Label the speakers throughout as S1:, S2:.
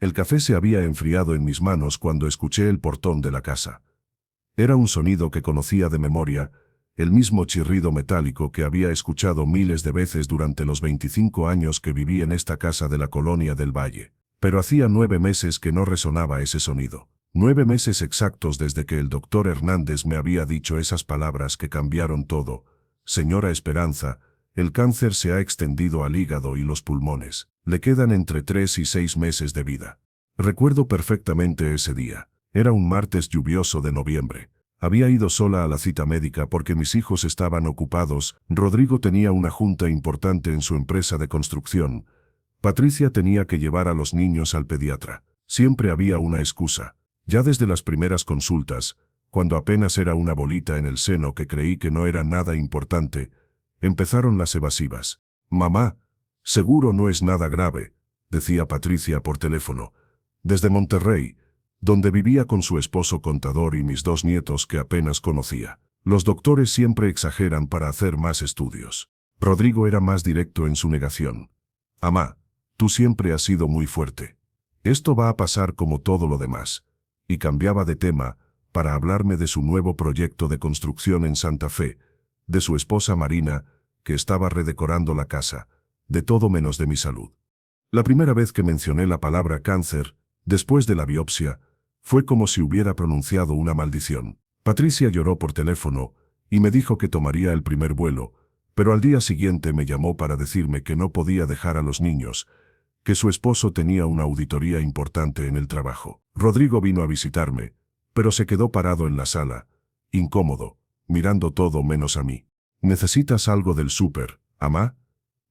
S1: El café se había enfriado en mis manos cuando escuché el portón de la casa. Era un sonido que conocía de memoria, el mismo chirrido metálico que había escuchado miles de veces durante los 25 años que viví en esta casa de la Colonia del Valle. Pero hacía 9 meses que no resonaba ese sonido. 9 meses exactos desde que el doctor Hernández me había dicho esas palabras que cambiaron todo. Señora Esperanza, el cáncer se ha extendido al hígado y los pulmones. Le quedan entre 3 y 6 meses de vida. Recuerdo perfectamente ese día. Era un martes lluvioso de noviembre. Había ido sola a la cita médica porque mis hijos estaban ocupados. Rodrigo tenía una junta importante en su empresa de construcción. Patricia tenía que llevar a los niños al pediatra. Siempre había una excusa. Ya desde las primeras consultas, cuando apenas era una bolita en el seno que creí que no era nada importante, empezaron las evasivas. «Mamá, seguro no es nada grave», decía Patricia por teléfono. Desde Monterrey, donde vivía con su esposo contador y mis 2 nietos que apenas conocía. Los doctores siempre exageran para hacer más estudios. Rodrigo era más directo en su negación. «Amá, tú siempre has sido muy fuerte. Esto va a pasar como todo lo demás». Y cambiaba de tema para hablarme de su nuevo proyecto de construcción en Santa Fe, de su esposa Marina, que estaba redecorando la casa, de todo menos de mi salud. La primera vez que mencioné la palabra cáncer, después de la biopsia, fue como si hubiera pronunciado una maldición. Patricia lloró por teléfono y me dijo que tomaría el primer vuelo, pero al día siguiente me llamó para decirme que no podía dejar a los niños, que su esposo tenía una auditoría importante en el trabajo. Rodrigo vino a visitarme, pero se quedó parado en la sala, incómodo, mirando todo menos a mí. «¿Necesitas algo del súper, amá?»,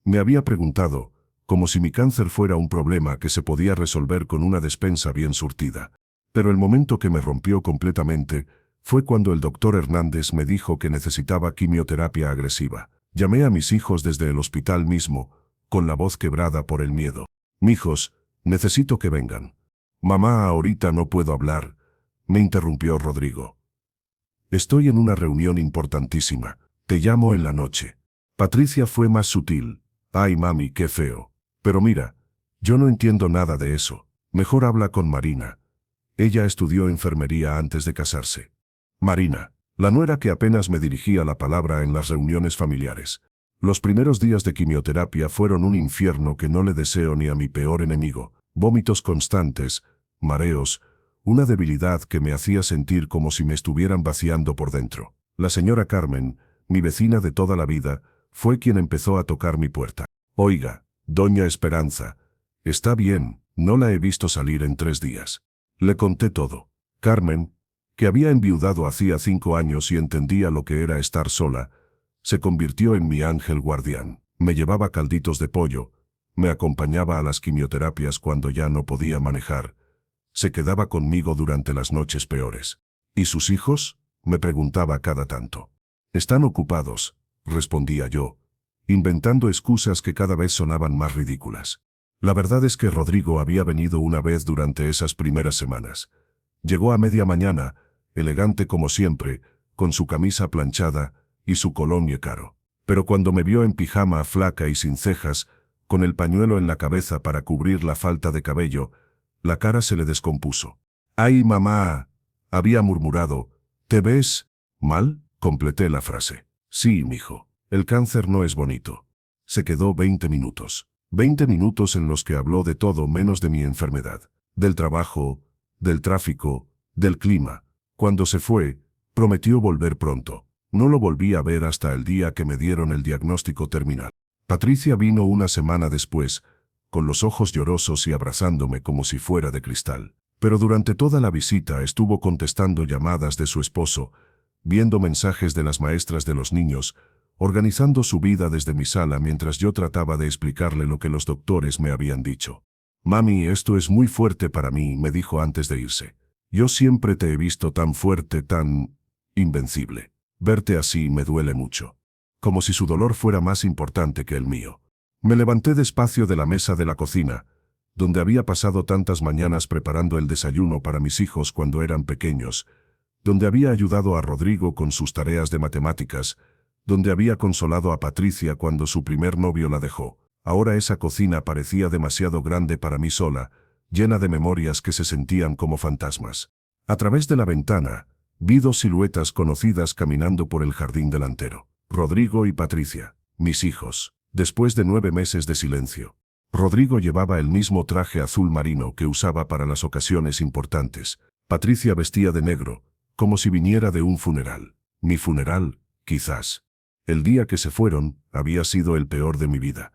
S1: me había preguntado, como si mi cáncer fuera un problema que se podía resolver con una despensa bien surtida. Pero el momento que me rompió completamente fue cuando el doctor Hernández me dijo que necesitaba quimioterapia agresiva. Llamé a mis hijos desde el hospital mismo, con la voz quebrada por el miedo. «Mijos, necesito que vengan». «Mamá, ahorita no puedo hablar», me interrumpió Rodrigo. «Estoy en una reunión importantísima. Te llamo en la noche». Patricia fue más sutil. «Ay, mami, qué feo. Pero mira, yo no entiendo nada de eso. Mejor habla con Marina. Ella estudió enfermería antes de casarse». Marina, la nuera que apenas me dirigía la palabra en las reuniones familiares. Los primeros días de quimioterapia fueron un infierno que no le deseo ni a mi peor enemigo. Vómitos constantes, mareos, una debilidad que me hacía sentir como si me estuvieran vaciando por dentro. La señora Carmen, mi vecina de toda la vida, fue quien empezó a tocar mi puerta. «Oiga, doña Esperanza, está bien, no la he visto salir en 3 días». Le conté todo. Carmen, que había enviudado hacía 5 años y entendía lo que era estar sola, se convirtió en mi ángel guardián. Me llevaba calditos de pollo, me acompañaba a las quimioterapias cuando ya no podía manejar, se quedaba conmigo durante las noches peores. «¿Y sus hijos?», me preguntaba cada tanto. «Están ocupados», respondía yo, inventando excusas que cada vez sonaban más ridículas. La verdad es que Rodrigo había venido una vez durante esas primeras semanas. Llegó a media mañana, elegante como siempre, con su camisa planchada y su colonia caro. Pero cuando me vio en pijama, flaca y sin cejas, con el pañuelo en la cabeza para cubrir la falta de cabello, la cara se le descompuso. «Ay, mamá», había murmurado. «¿Te ves mal?», completé la frase. «Sí, mijo, el cáncer no es bonito». Se quedó 20 minutos. 20 minutos en los que habló de todo menos de mi enfermedad, del trabajo, del tráfico, del clima. Cuando se fue, prometió volver pronto. No lo volví a ver hasta el día que me dieron el diagnóstico terminal. Patricia vino una semana después, con los ojos llorosos y abrazándome como si fuera de cristal. Pero durante toda la visita estuvo contestando llamadas de su esposo, viendo mensajes de las maestras de los niños, organizando su vida desde mi sala mientras yo trataba de explicarle lo que los doctores me habían dicho. «Mami, esto es muy fuerte para mí», me dijo antes de irse. «Yo siempre te he visto tan fuerte, tan invencible. Verte así me duele mucho». Como si su dolor fuera más importante que el mío. Me levanté despacio de la mesa de la cocina, donde había pasado tantas mañanas preparando el desayuno para mis hijos cuando eran pequeños, donde había ayudado a Rodrigo con sus tareas de matemáticas, donde había consolado a Patricia cuando su primer novio la dejó. Ahora esa cocina parecía demasiado grande para mí sola, llena de memorias que se sentían como fantasmas. A través de la ventana, vi dos siluetas conocidas caminando por el jardín delantero. Rodrigo y Patricia, mis hijos, después de 9 meses de silencio. Rodrigo llevaba el mismo traje azul marino que usaba para las ocasiones importantes. Patricia vestía de negro, como si viniera de un funeral. Mi funeral, quizás. El día que se fueron, había sido el peor de mi vida.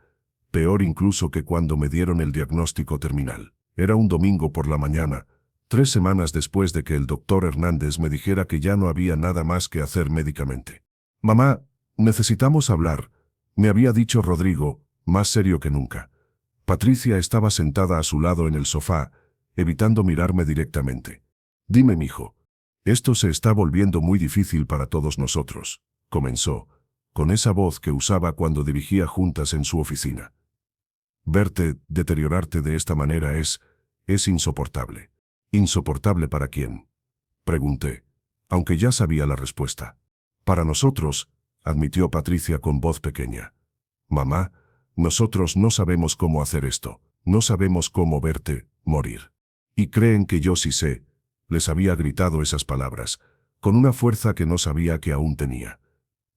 S1: Peor incluso que cuando me dieron el diagnóstico terminal. Era un domingo por la mañana, 3 semanas después de que el doctor Hernández me dijera que ya no había nada más que hacer médicamente. Mamá, necesitamos hablar, me había dicho Rodrigo, más serio que nunca. Patricia estaba sentada a su lado en el sofá, evitando mirarme directamente. Dime, mijo. Esto se está volviendo muy difícil para todos nosotros, comenzó, con esa voz que usaba cuando dirigía juntas en su oficina. Verte deteriorarte de esta manera es insoportable. ¿Insoportable para quién?, pregunté, aunque ya sabía la respuesta. Para nosotros, admitió Patricia con voz pequeña. Mamá, nosotros no sabemos cómo hacer esto, no sabemos cómo verte morir. Y creen que yo sí sé, les había gritado esas palabras, con una fuerza que no sabía que aún tenía.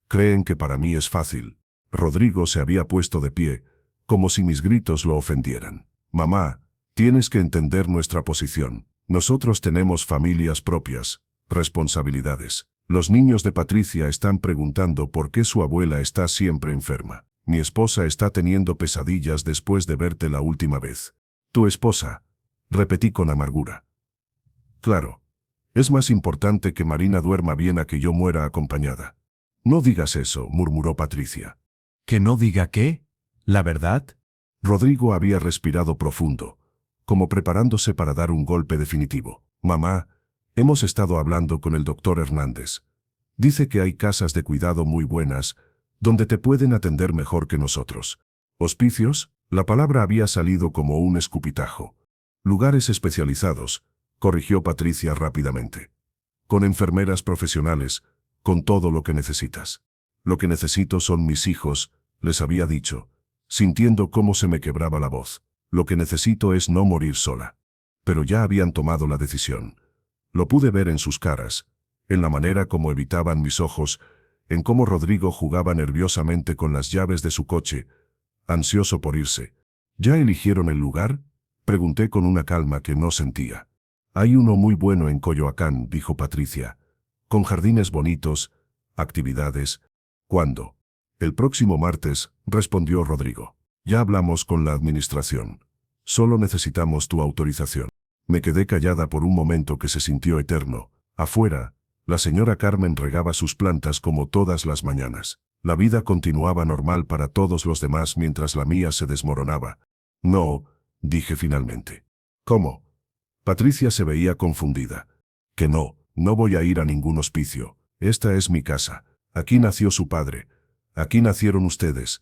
S1: Creen que para mí es fácil. Rodrigo se había puesto de pie, como si mis gritos lo ofendieran. Mamá, tienes que entender nuestra posición. Nosotros tenemos familias propias, responsabilidades. Los niños de Patricia están preguntando por qué su abuela está siempre enferma. Mi esposa está teniendo pesadillas después de verte la última vez. Tu esposa, repetí con amargura. Claro. Es más importante que Marina duerma bien a que yo muera acompañada. No digas eso, murmuró Patricia.
S2: ¿Que no diga qué? ¿La verdad?
S1: Rodrigo había respirado profundo, como preparándose para dar un golpe definitivo. Mamá, hemos estado hablando con el doctor Hernández. Dice que hay casas de cuidado muy buenas, donde te pueden atender mejor que nosotros. ¿Hospicios? La palabra había salido como un escupitajo. Lugares especializados, corrigió Patricia rápidamente. Con enfermeras profesionales, con todo lo que necesitas. Lo que necesito son mis hijos, les había dicho, sintiendo cómo se me quebraba la voz. Lo que necesito es no morir sola. Pero ya habían tomado la decisión. Lo pude ver en sus caras, en la manera como evitaban mis ojos, en cómo Rodrigo jugaba nerviosamente con las llaves de su coche, ansioso por irse. ¿Ya eligieron el lugar?, pregunté con una calma que no sentía. Hay uno muy bueno en Coyoacán, dijo Patricia, con jardines bonitos, actividades. ¿Cuándo? El próximo martes, respondió Rodrigo. Ya hablamos con la administración. Solo necesitamos tu autorización. Me quedé callada por un momento que se sintió eterno. Afuera, la señora Carmen regaba sus plantas como todas las mañanas. La vida continuaba normal para todos los demás mientras la mía se desmoronaba. No, dije finalmente. ¿Cómo? Patricia se veía confundida. Que no voy a ir a ningún hospicio. Esta es mi casa. Aquí nació su padre. Aquí nacieron ustedes.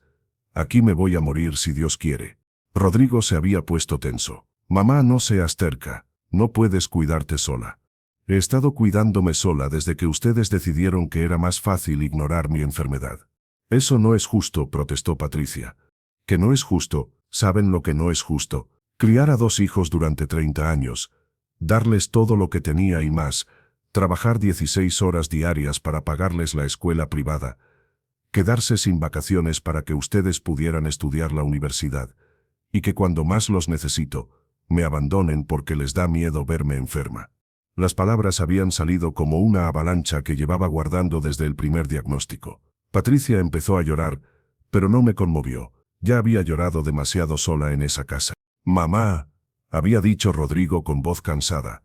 S1: Aquí me voy a morir si Dios quiere. Rodrigo se había puesto tenso. Mamá, no seas terca. No puedes cuidarte sola. He estado cuidándome sola desde que ustedes decidieron que era más fácil ignorar mi enfermedad. Eso no es justo, protestó Patricia. Que no es justo, ¿saben lo que no es justo? Criar a 2 hijos durante 30 años, darles todo lo que tenía y más, trabajar 16 horas diarias para pagarles la escuela privada, quedarse sin vacaciones para que ustedes pudieran estudiar la universidad, y que cuando más los necesito, me abandonen porque les da miedo verme enferma. Las palabras habían salido como una avalancha que llevaba guardando desde el primer diagnóstico. Patricia empezó a llorar, pero no me conmovió. Ya había llorado demasiado sola en esa casa. Mamá, había dicho Rodrigo con voz cansada.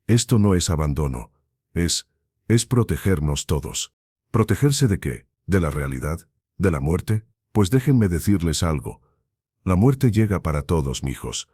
S1: Esto no es abandono. Es protegernos todos. ¿Protegerse de qué? ¿De la realidad? ¿De la muerte? Pues déjenme decirles algo. La muerte llega para todos, mijos.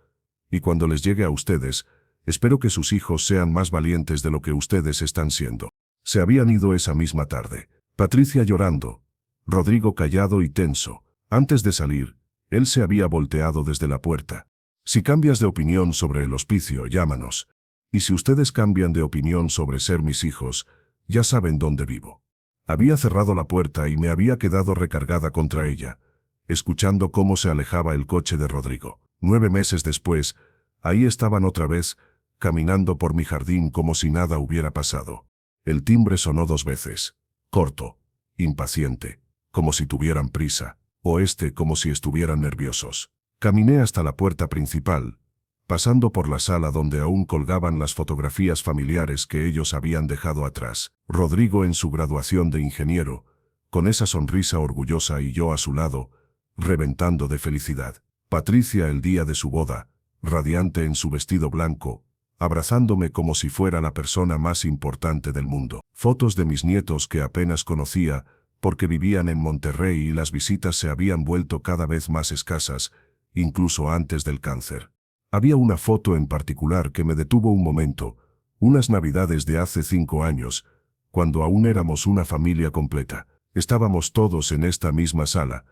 S1: Y cuando les llegue a ustedes, espero que sus hijos sean más valientes de lo que ustedes están siendo. Se habían ido esa misma tarde. Patricia llorando. Rodrigo callado y tenso. Antes de salir, él se había volteado desde la puerta. Si cambias de opinión sobre el hospicio, llámanos. Y si ustedes cambian de opinión sobre ser mis hijos, ya saben dónde vivo. Había cerrado la puerta y me había quedado recargada contra ella, escuchando cómo se alejaba el coche de Rodrigo. 9 meses después, Ahí estaban otra vez, caminando por mi jardín como si nada hubiera pasado. El timbre sonó 2 veces. Corto, impaciente, como si tuvieran prisa, o como si estuvieran nerviosos. Caminé hasta la puerta principal, pasando por la sala donde aún colgaban las fotografías familiares que ellos habían dejado atrás. Rodrigo en su graduación de ingeniero, con esa sonrisa orgullosa y yo a su lado, reventando de felicidad. Patricia el día de su boda, radiante en su vestido blanco, abrazándome como si fuera la persona más importante del mundo. Fotos de mis nietos que apenas conocía, porque vivían en Monterrey y las visitas se habían vuelto cada vez más escasas, incluso antes del cáncer. Había una foto en particular que me detuvo un momento, unas navidades de hace 5 años, cuando aún éramos una familia completa. Estábamos todos en esta misma sala,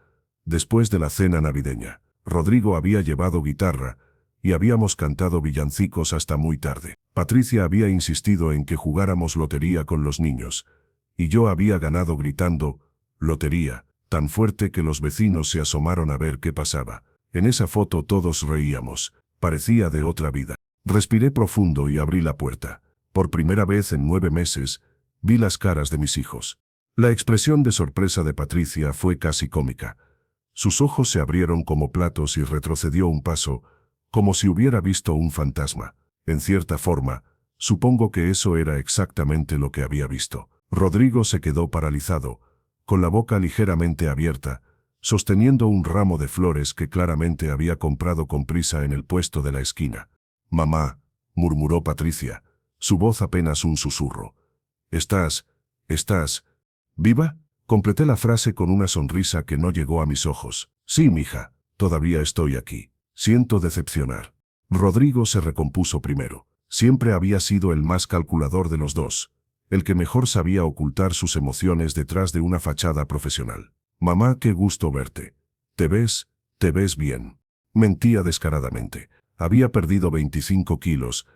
S1: después de la cena navideña. Rodrigo había llevado guitarra, y habíamos cantado villancicos hasta muy tarde. Patricia había insistido en que jugáramos lotería con los niños, y yo había ganado gritando, «lotería», tan fuerte que los vecinos se asomaron a ver qué pasaba. En esa foto todos reíamos, parecía de otra vida. Respiré profundo y abrí la puerta. Por primera vez en 9 meses, vi las caras de mis hijos. La expresión de sorpresa de Patricia fue casi cómica. Sus ojos se abrieron como platos y retrocedió un paso, como si hubiera visto un fantasma. En cierta forma, supongo que eso era exactamente lo que había visto. Rodrigo se quedó paralizado, con la boca ligeramente abierta, sosteniendo un ramo de flores que claramente había comprado con prisa en el puesto de la esquina. «Mamá», murmuró Patricia, su voz apenas un susurro. «¿Estás viva?» Completé la frase con una sonrisa que no llegó a mis ojos. «Sí, mija, todavía estoy aquí. Siento decepcionar». Rodrigo se recompuso primero. Siempre había sido el más calculador de los dos, el que mejor sabía ocultar sus emociones detrás de una fachada profesional. «Mamá, qué gusto verte. Te ves bien». Mentía descaradamente. Había perdido 25 kilos,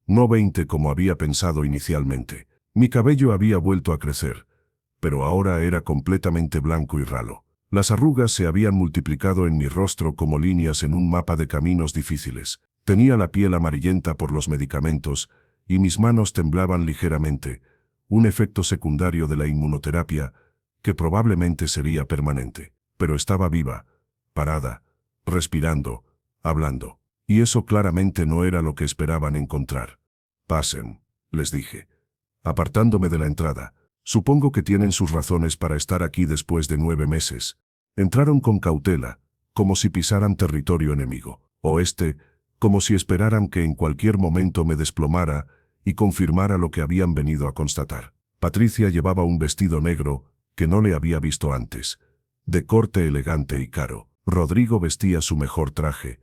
S1: no 20 como había pensado inicialmente. Mi cabello había vuelto a crecer, pero ahora era completamente blanco y ralo. Las arrugas se habían multiplicado en mi rostro como líneas en un mapa de caminos difíciles. Tenía la piel amarillenta por los medicamentos, y mis manos temblaban ligeramente, un efecto secundario de la inmunoterapia, que probablemente sería permanente. Pero estaba viva, parada, respirando, hablando. Y eso claramente no era lo que esperaban encontrar. «Pasen», les dije, apartándome de la entrada. «Supongo que tienen sus razones para estar aquí después de 9 meses». Entraron con cautela, como si pisaran territorio enemigo, o como si esperaran que en cualquier momento me desplomara y confirmara lo que habían venido a constatar. Patricia llevaba un vestido negro, que no le había visto antes, de corte elegante y caro. Rodrigo vestía su mejor traje,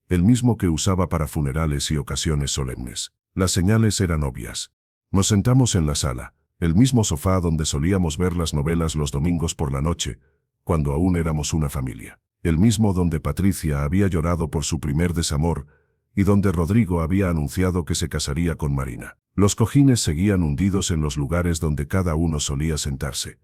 S1: el mismo que usaba para funerales y ocasiones solemnes. Las señales eran obvias. Nos sentamos en la sala, el mismo sofá donde solíamos ver las novelas los domingos por la noche, cuando aún éramos una familia. El mismo donde Patricia había llorado por su primer desamor, y donde Rodrigo había anunciado que se casaría con Marina. Los cojines seguían hundidos en los lugares donde cada uno solía sentarse.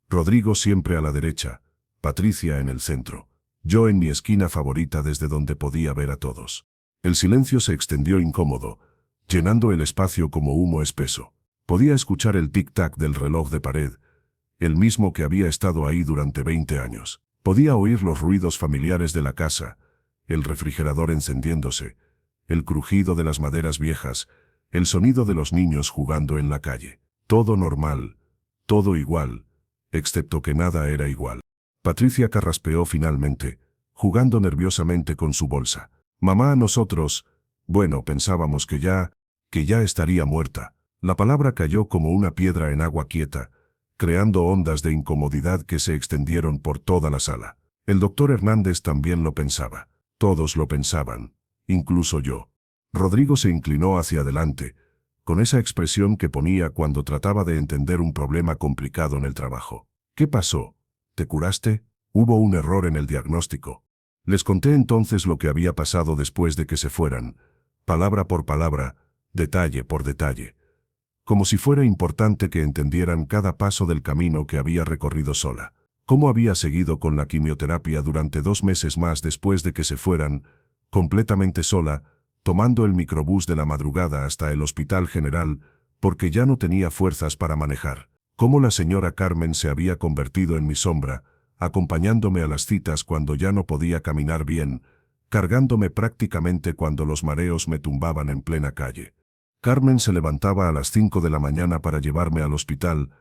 S1: Rodrigo siempre a la derecha, Patricia en el centro, yo en mi esquina favorita desde donde podía ver a todos. El silencio se extendió incómodo, llenando el espacio como humo espeso. Podía escuchar el tic-tac del reloj de pared, el mismo que había estado ahí durante 20 años. Podía oír los ruidos familiares de la casa, el refrigerador encendiéndose, el crujido de las maderas viejas, el sonido de los niños jugando en la calle. Todo normal, todo igual, excepto que nada era igual. Patricia carraspeó finalmente, jugando nerviosamente con su bolsa. «Mamá, nosotros, bueno, pensábamos que ya estaría muerta». La palabra cayó como una piedra en agua quieta, creando ondas de incomodidad que se extendieron por toda la sala. El doctor Hernández también lo pensaba. Todos lo pensaban, incluso yo. Rodrigo se inclinó hacia adelante, con esa expresión que ponía cuando trataba de entender un problema complicado en el trabajo. «¿Qué pasó? ¿Te curaste? Hubo un error en el diagnóstico». Les conté entonces lo que había pasado después de que se fueran, palabra por palabra, detalle por detalle, como si fuera importante que entendieran cada paso del camino que había recorrido sola. Cómo había seguido con la quimioterapia durante 2 meses más después de que se fueran, completamente sola, tomando el microbús de la madrugada hasta el Hospital General, porque ya no tenía fuerzas para manejar. Cómo la señora Carmen se había convertido en mi sombra, acompañándome a las citas cuando ya no podía caminar bien, cargándome prácticamente cuando los mareos me tumbaban en plena calle. Carmen se levantaba a las 5 de la mañana para llevarme al hospital,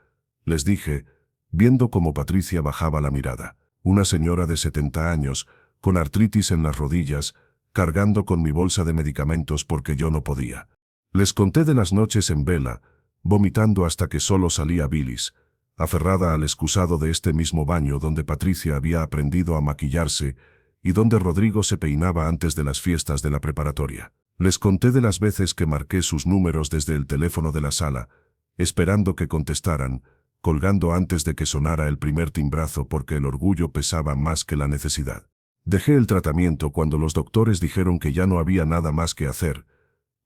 S1: les dije, viendo cómo Patricia bajaba la mirada. Una señora de 70 años, con artritis en las rodillas, cargando con mi bolsa de medicamentos porque yo no podía. Les conté de las noches en vela, vomitando hasta que solo salía bilis, aferrada al excusado de este mismo baño donde Patricia había aprendido a maquillarse y donde Rodrigo se peinaba antes de las fiestas de la preparatoria. Les conté de las veces que marqué sus números desde el teléfono de la sala, esperando que contestaran, colgando antes de que sonara el primer timbrazo porque el orgullo pesaba más que la necesidad. Dejé el tratamiento cuando los doctores dijeron que ya no había nada más que hacer.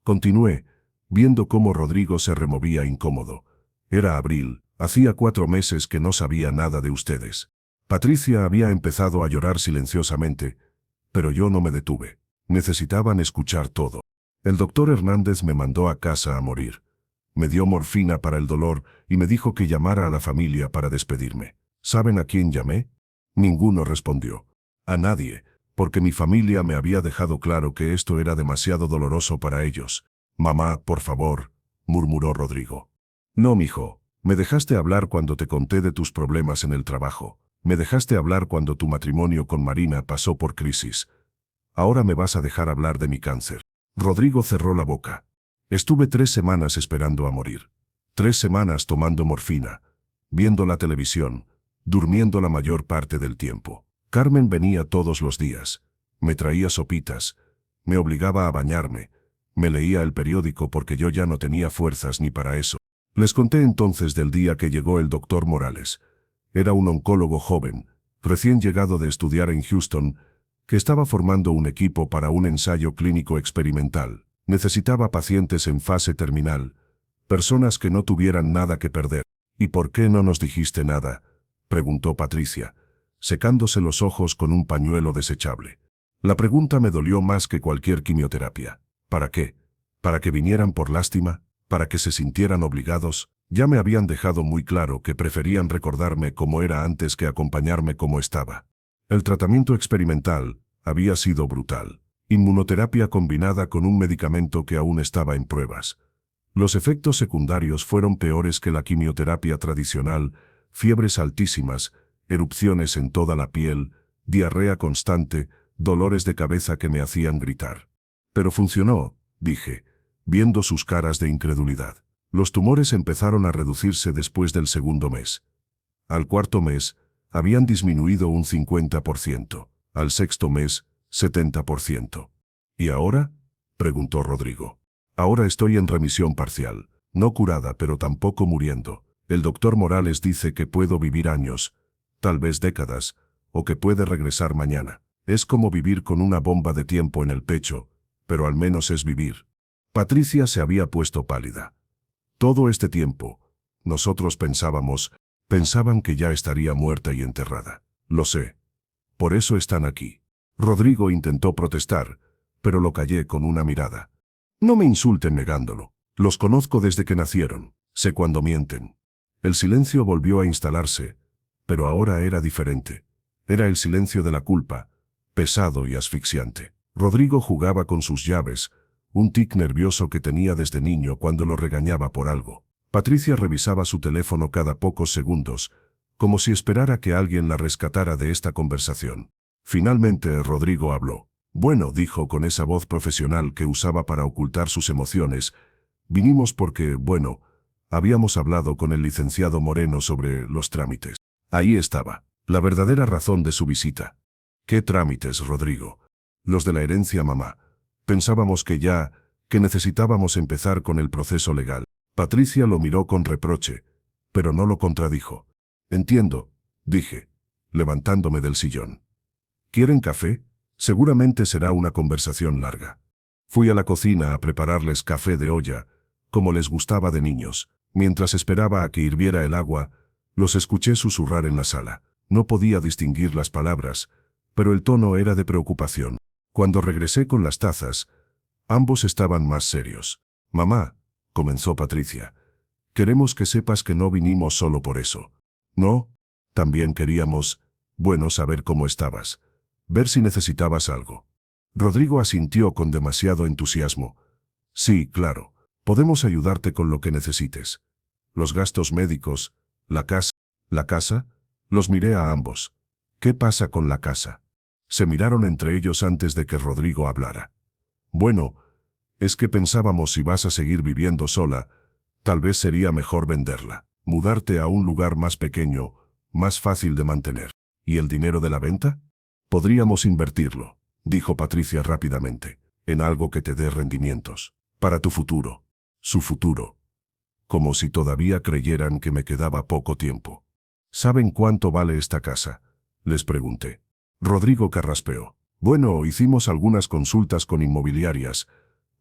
S1: Continué, viendo cómo Rodrigo se removía incómodo. Era abril, hacía 4 meses que no sabía nada de ustedes. Patricia había empezado a llorar silenciosamente, pero yo no me detuve. Necesitaban escuchar todo. El doctor Hernández me mandó a casa a morir. Me dio morfina para el dolor y me dijo que llamara a la familia para despedirme. ¿Saben a quién llamé? Ninguno respondió. A nadie, porque mi familia me había dejado claro que esto era demasiado doloroso para ellos. Mamá, por favor, murmuró Rodrigo. No, mijo, me dejaste hablar cuando te conté de tus problemas en el trabajo. Me dejaste hablar cuando tu matrimonio con Marina pasó por crisis. Ahora me vas a dejar hablar de mi cáncer. Rodrigo cerró la boca. Estuve 3 semanas esperando a morir. 3 semanas tomando morfina, viendo la televisión, durmiendo la mayor parte del tiempo. Carmen venía todos los días, me traía sopitas, me obligaba a bañarme, me leía el periódico porque yo ya no tenía fuerzas ni para eso. Les conté entonces del día que llegó el doctor Morales. Era un oncólogo joven, recién llegado de estudiar en Houston, que estaba formando un equipo para un ensayo clínico experimental. Necesitaba pacientes en fase terminal, personas que no tuvieran nada que perder. ¿Y por qué no nos dijiste nada?, preguntó Patricia, secándose los ojos con un pañuelo desechable. La pregunta me dolió más que cualquier quimioterapia. ¿Para qué? ¿Para que vinieran por lástima? ¿Para que se sintieran obligados? Ya me habían dejado muy claro que preferían recordarme como era antes que acompañarme como estaba. El tratamiento experimental había sido brutal. Inmunoterapia combinada con un medicamento que aún estaba en pruebas. Los efectos secundarios fueron peores que la quimioterapia tradicional, fiebres altísimas, erupciones en toda la piel, diarrea constante, dolores de cabeza que me hacían gritar. Pero funcionó, dije, viendo sus caras de incredulidad. Los tumores empezaron a reducirse después del 2.º mes. Al 4.º mes, habían disminuido un 50%. Al 6.º mes, 70%. ¿Y ahora?, preguntó Rodrigo. Ahora estoy en remisión parcial, no curada pero tampoco muriendo. El doctor Morales dice que puedo vivir años, tal vez décadas, o que puede regresar mañana. Es como vivir con una bomba de tiempo en el pecho, pero al menos es vivir. Patricia se había puesto pálida. Todo este tiempo, nosotros pensaban que ya estaría muerta y enterrada. Lo sé. Por eso están aquí. Rodrigo intentó protestar, pero lo callé con una mirada. No me insulten negándolo. Los conozco desde que nacieron. Sé cuándo mienten. El silencio volvió a instalarse, pero ahora era diferente. Era el silencio de la culpa, pesado y asfixiante. Rodrigo jugaba con sus llaves, un tic nervioso que tenía desde niño cuando lo regañaba por algo. Patricia revisaba su teléfono cada pocos segundos, como si esperara que alguien la rescatara de esta conversación. Finalmente Rodrigo habló. Bueno, dijo con esa voz profesional que usaba para ocultar sus emociones, vinimos porque, bueno, habíamos hablado con el licenciado Moreno sobre los trámites. Ahí estaba, la verdadera razón de su visita. ¿Qué trámites, Rodrigo? Los de la herencia, mamá. Pensábamos que necesitábamos empezar con el proceso legal. Patricia lo miró con reproche, pero no lo contradijo. Entiendo, dije, levantándome del sillón. ¿Quieren café? Seguramente será una conversación larga. Fui a la cocina a prepararles café de olla, como les gustaba de niños. Mientras esperaba a que hirviera el agua, los escuché susurrar en la sala. No podía distinguir las palabras, pero el tono era de preocupación. Cuando regresé con las tazas, Ambos estaban más serios. Mamá, comenzó Patricia, queremos que sepas que no vinimos solo por eso. No, también queríamos, bueno, saber cómo estabas, ver si necesitabas algo. Rodrigo asintió con demasiado entusiasmo. Sí, claro, podemos ayudarte con lo que necesites. Los gastos médicos, la casa. ¿La casa? Los miré a ambos. ¿Qué pasa con la casa? Se miraron entre ellos antes de que Rodrigo hablara. Bueno, es que pensábamos si vas a seguir viviendo sola, tal vez sería mejor venderla, mudarte a un lugar más pequeño, más fácil de mantener. ¿Y el dinero de la venta? Podríamos invertirlo, dijo Patricia rápidamente, en algo que te dé rendimientos. Para tu futuro. Su futuro. Como si todavía creyeran que me quedaba poco tiempo. ¿Saben cuánto vale esta casa? Les pregunté. Rodrigo carraspeó. Bueno, hicimos algunas consultas con inmobiliarias.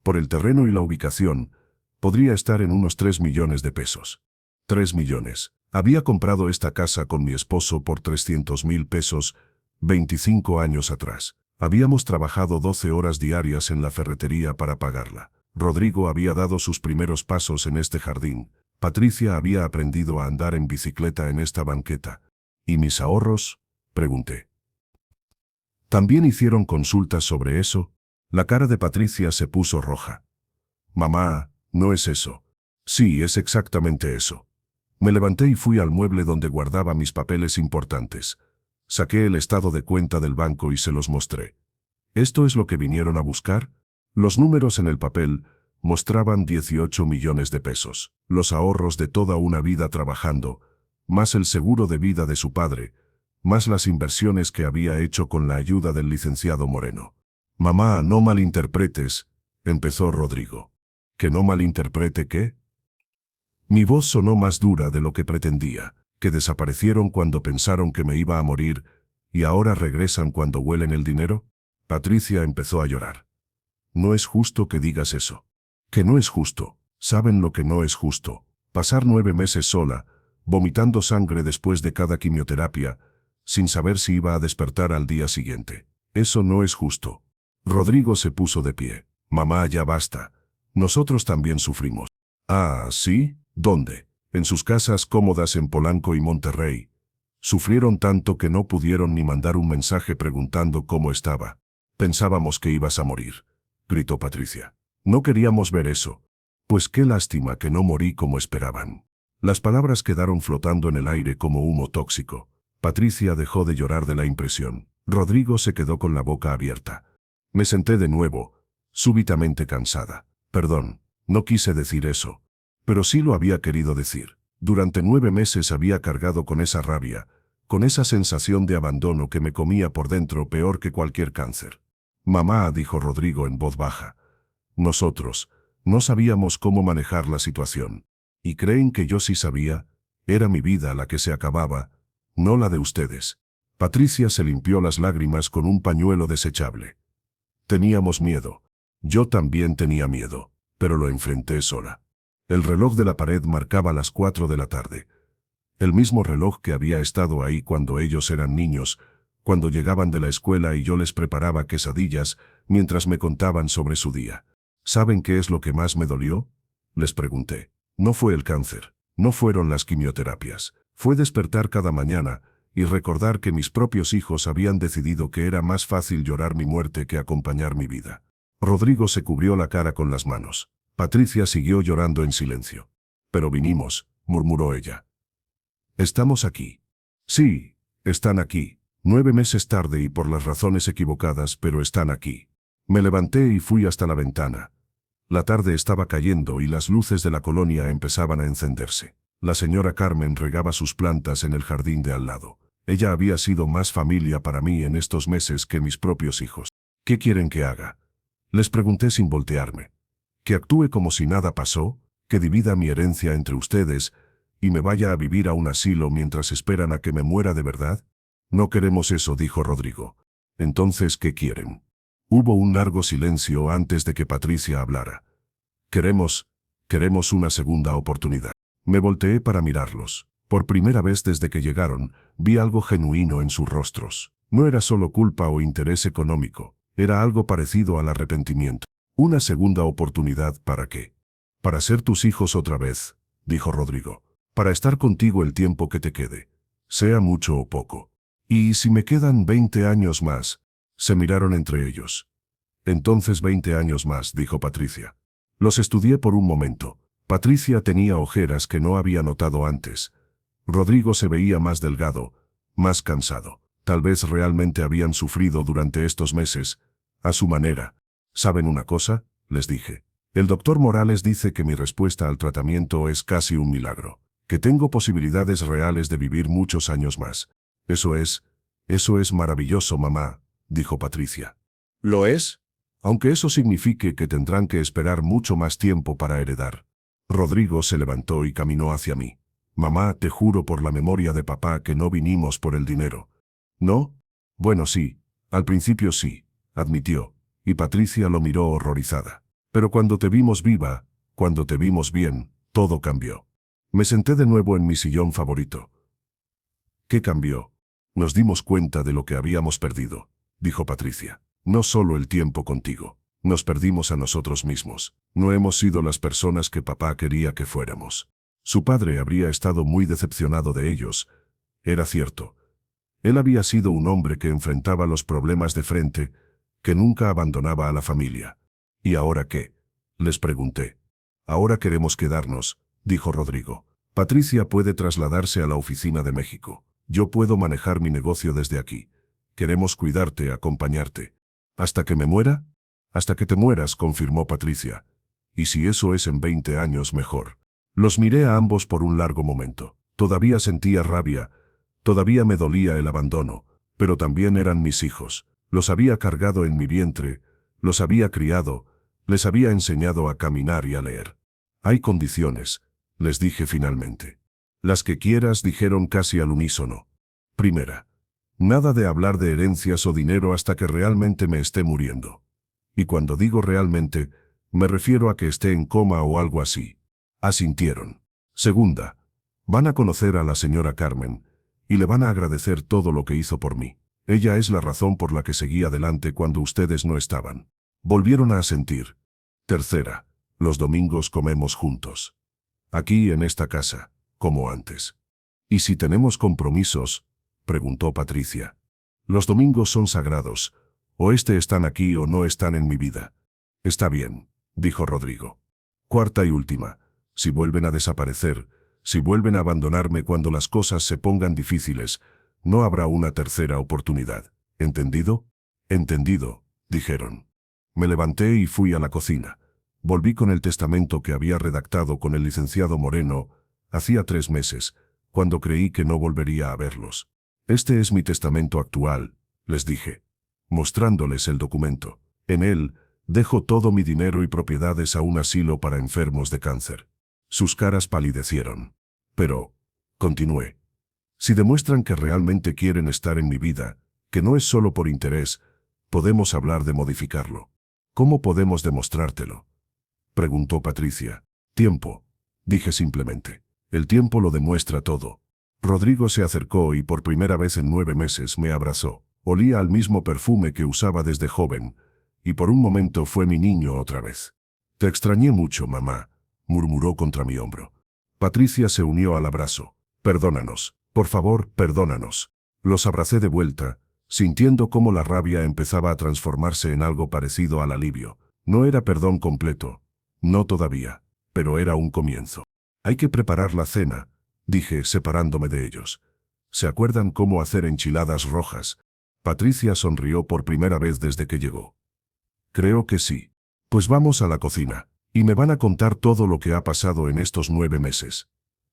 S1: Por el terreno y la ubicación, podría estar en unos 3 millones de pesos. 3 millones. Había comprado esta casa con mi esposo por 300.000 pesos 25 años atrás. Habíamos trabajado 12 horas diarias en la ferretería para pagarla. Rodrigo había dado sus primeros pasos en este jardín. Patricia había aprendido a andar en bicicleta en esta banqueta. ¿Y mis ahorros? Pregunté. ¿También hicieron consultas sobre eso? La cara de Patricia se puso roja. Mamá, no es eso. Sí, es exactamente eso. Me levanté y fui al mueble donde guardaba mis papeles importantes. Saqué el estado de cuenta del banco y se los mostré. ¿Esto es lo que vinieron a buscar? Los números en el papel mostraban 18 millones de pesos, los ahorros de toda una vida trabajando, más el seguro de vida de su padre, más las inversiones que había hecho con la ayuda del licenciado Moreno. Mamá, no malinterpretes, empezó Rodrigo. ¿Que no malinterprete qué? Mi voz sonó más dura de lo que pretendía, que desaparecieron cuando pensaron que me iba a morir, y ahora regresan cuando huelen el dinero. Patricia empezó a llorar. No es justo que digas eso. Que no es justo. ¿Saben lo que no es justo? Pasar 9 meses sola, vomitando sangre después de cada quimioterapia, sin saber si iba a despertar al día siguiente. Eso no es justo. Rodrigo se puso de pie. Mamá, ya basta. Nosotros también sufrimos. Ah, ¿sí? ¿Dónde? En sus casas cómodas en Polanco y Monterrey. Sufrieron tanto que no pudieron ni mandar un mensaje preguntando cómo estaba. Pensábamos que ibas a morir, gritó Patricia. No queríamos ver eso. Pues qué lástima que no morí como esperaban. Las palabras quedaron flotando en el aire como humo tóxico. Patricia dejó de llorar de la impresión. Rodrigo se quedó con la boca abierta. Me senté de nuevo, súbitamente cansada. Perdón, no quise decir eso. Pero sí lo había querido decir. Durante 9 meses había cargado con esa rabia, con esa sensación de abandono que me comía por dentro peor que cualquier cáncer. Mamá, dijo Rodrigo en voz baja. Nosotros no sabíamos cómo manejar la situación. ¿Y creen que yo sí sabía? Era mi vida la que se acababa, no la de ustedes. Patricia se limpió las lágrimas con un pañuelo desechable. Teníamos miedo. Yo también tenía miedo, pero lo enfrenté sola. El reloj de la pared marcaba las 4 de la tarde. El mismo reloj que había estado ahí cuando ellos eran niños, cuando llegaban de la escuela y yo les preparaba quesadillas mientras me contaban sobre su día. ¿Saben qué es lo que más me dolió? Les pregunté. No fue el cáncer, no fueron las quimioterapias. Fue despertar cada mañana y recordar que mis propios hijos habían decidido que era más fácil llorar mi muerte que acompañar mi vida. Rodrigo se cubrió la cara con las manos. Patricia siguió llorando en silencio. Pero vinimos, murmuró ella. Estamos aquí. Sí, están aquí. 9 meses tarde y por las razones equivocadas, pero están aquí. Me levanté y fui hasta la ventana. La tarde estaba cayendo y las luces de la colonia empezaban a encenderse. La señora Carmen regaba sus plantas en el jardín de al lado. Ella había sido más familia para mí en estos meses que mis propios hijos. ¿Qué quieren que haga? Les pregunté sin voltearme. ¿Que actúe como si nada pasó? ¿Que divida mi herencia entre ustedes y me vaya a vivir a un asilo mientras esperan a que me muera de verdad? No queremos eso, dijo Rodrigo. Entonces, ¿qué quieren? Hubo un largo silencio antes de que Patricia hablara. Queremos una segunda oportunidad. Me volteé para mirarlos. Por primera vez desde que llegaron, vi algo genuino en sus rostros. No era solo culpa o interés económico, era algo parecido al arrepentimiento. Una segunda oportunidad, ¿para qué? Para ser tus hijos otra vez, dijo Rodrigo. Para estar contigo el tiempo que te quede, sea mucho o poco. Y si me quedan 20 años más, se miraron entre ellos. Entonces 20 años más, dijo Patricia. Los estudié por un momento. Patricia tenía ojeras que no había notado antes. Rodrigo se veía más delgado, más cansado. Tal vez realmente habían sufrido durante estos meses, a su manera. ¿Saben una cosa?, les dije. El doctor Morales dice que mi respuesta al tratamiento es casi un milagro, que tengo posibilidades reales de vivir muchos años más. Eso es maravilloso, mamá, dijo Patricia. ¿Lo es? Aunque eso signifique que tendrán que esperar mucho más tiempo para heredar. Rodrigo se levantó y caminó hacia mí. Mamá, te juro por la memoria de papá que no vinimos por el dinero. ¿No? Bueno, sí, al principio sí, admitió, y Patricia lo miró horrorizada. Pero cuando te vimos viva, cuando te vimos bien, todo cambió. Me senté de nuevo en mi sillón favorito. ¿Qué cambió? Nos dimos cuenta de lo que habíamos perdido, dijo Patricia. No solo el tiempo contigo. Nos perdimos a nosotros mismos. No hemos sido las personas que papá quería que fuéramos. Su padre habría estado muy decepcionado de ellos. Era cierto. Él había sido un hombre que enfrentaba los problemas de frente, que nunca abandonaba a la familia. ¿Y ahora qué?, les pregunté. Ahora queremos quedarnos, dijo Rodrigo. Patricia puede trasladarse a la oficina de México. Yo puedo manejar mi negocio desde aquí. Queremos cuidarte, acompañarte. ¿Hasta que me muera? Hasta que te mueras, confirmó Patricia. Y si eso es en 20 años, mejor. Los miré a ambos por un largo momento. Todavía sentía rabia, todavía me dolía el abandono, pero también eran mis hijos. Los había cargado en mi vientre, los había criado, les había enseñado a caminar y a leer. Hay condiciones, les dije finalmente. Las que quieras, dijeron casi al unísono. Primera, nada de hablar de herencias o dinero hasta que realmente me esté muriendo. Y cuando digo realmente, me refiero a que esté en coma o algo así. Asintieron. Segunda, van a conocer a la señora Carmen, y le van a agradecer todo lo que hizo por mí. Ella es la razón por la que seguí adelante cuando ustedes no estaban. Volvieron a asentir. Tercera, los domingos comemos juntos. Aquí en esta casa, como antes. ¿Y si tenemos compromisos?, preguntó Patricia. Los domingos son sagrados. O están aquí o no están en mi vida. Está bien, dijo Rodrigo. Cuarta y última, si vuelven a desaparecer, si vuelven a abandonarme cuando las cosas se pongan difíciles, no habrá una tercera oportunidad. ¿Entendido? Entendido, dijeron. Me levanté y fui a la cocina. Volví con el testamento que había redactado con el licenciado Moreno hacía 3 meses, cuando creí que no volvería a verlos. Este es mi testamento actual, les dije, mostrándoles el documento. En él, dejo todo mi dinero y propiedades a un asilo para enfermos de cáncer. Sus caras palidecieron. Pero, continué, si demuestran que realmente quieren estar en mi vida, que no es solo por interés, podemos hablar de modificarlo. ¿Cómo podemos demostrártelo?, preguntó Patricia. Tiempo, dije simplemente. El tiempo lo demuestra todo. Rodrigo se acercó y por primera vez en 9 meses me abrazó. Olía al mismo perfume que usaba desde joven, y por un momento fue mi niño otra vez. Te extrañé mucho, mamá, murmuró contra mi hombro. Patricia se unió al abrazo. Perdónanos, por favor, perdónanos. Los abracé de vuelta, sintiendo cómo la rabia empezaba a transformarse en algo parecido al alivio. No era perdón completo, no todavía, pero era un comienzo. Hay que preparar la cena, dije, separándome de ellos. ¿Se acuerdan cómo hacer enchiladas rojas? Patricia sonrió por primera vez desde que llegó. Creo que sí. Pues vamos a la cocina, y me van a contar todo lo que ha pasado en estos 9 meses.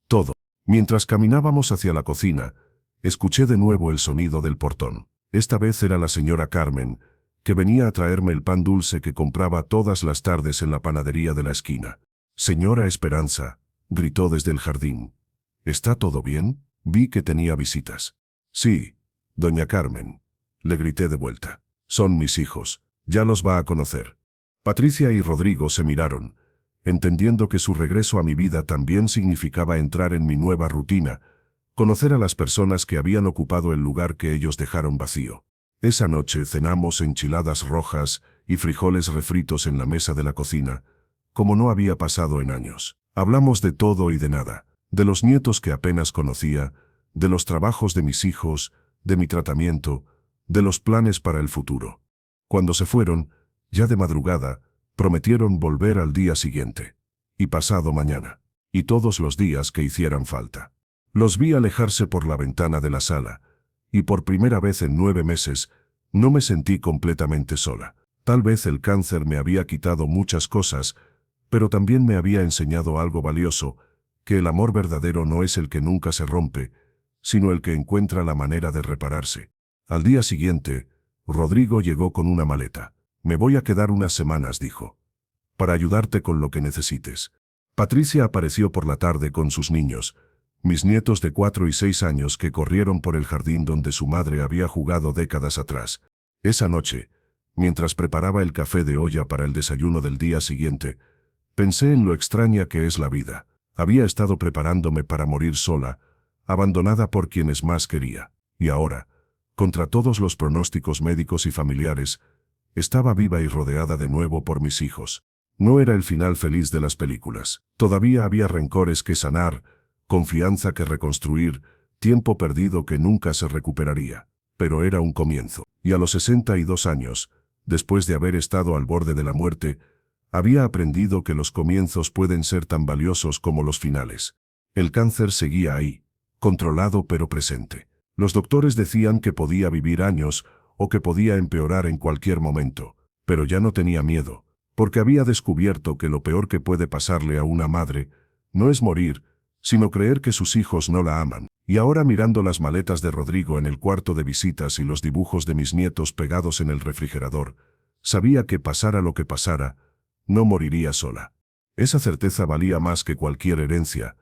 S1: Todo. Mientras caminábamos hacia la cocina, escuché de nuevo el sonido del portón. Esta vez era la señora Carmen, que venía a traerme el pan dulce que compraba todas las tardes en la panadería de la esquina. Señora Esperanza, gritó desde el jardín. ¿Está todo bien? Vi que tenía visitas. Sí, doña Carmen, le grité de vuelta. Son mis hijos, ya los va a conocer. Patricia y Rodrigo se miraron, entendiendo que su regreso a mi vida también significaba entrar en mi nueva rutina, conocer a las personas que habían ocupado el lugar que ellos dejaron vacío. Esa noche cenamos enchiladas rojas y frijoles refritos en la mesa de la cocina, como no había pasado en años. Hablamos de todo y de nada, de los nietos que apenas conocía, de los trabajos de mis hijos, de mi tratamiento, de los planes para el futuro. Cuando se fueron, ya de madrugada, prometieron volver al día siguiente, y pasado mañana, y todos los días que hicieran falta. Los vi alejarse por la ventana de la sala, y por primera vez en 9 meses, no me sentí completamente sola. Tal vez el cáncer me había quitado muchas cosas, pero también me había enseñado algo valioso, que el amor verdadero no es el que nunca se rompe, sino el que encuentra la manera de repararse. Al día siguiente, Rodrigo llegó con una maleta. Me voy a quedar unas semanas, dijo, para ayudarte con lo que necesites. Patricia apareció por la tarde con sus niños, mis nietos de 4 y 6 años que corrieron por el jardín donde su madre había jugado décadas atrás. Esa noche, mientras preparaba el café de olla para el desayuno del día siguiente, pensé en lo extraña que es la vida. Había estado preparándome para morir sola, abandonada por quienes más quería, y ahora, contra todos los pronósticos médicos y familiares, estaba viva y rodeada de nuevo por mis hijos. No era el final feliz de las películas. Todavía había rencores que sanar, confianza que reconstruir, tiempo perdido que nunca se recuperaría. Pero era un comienzo. Y a los 62 años, después de haber estado al borde de la muerte, había aprendido que los comienzos pueden ser tan valiosos como los finales. El cáncer seguía ahí, controlado pero presente. Los doctores decían que podía vivir años o que podía empeorar en cualquier momento, pero ya no tenía miedo, porque había descubierto que lo peor que puede pasarle a una madre no es morir, sino creer que sus hijos no la aman. Y ahora, mirando las maletas de Rodrigo en el cuarto de visitas y los dibujos de mis nietos pegados en el refrigerador, sabía que pasara lo que pasara, no moriría sola. Esa certeza valía más que cualquier herencia,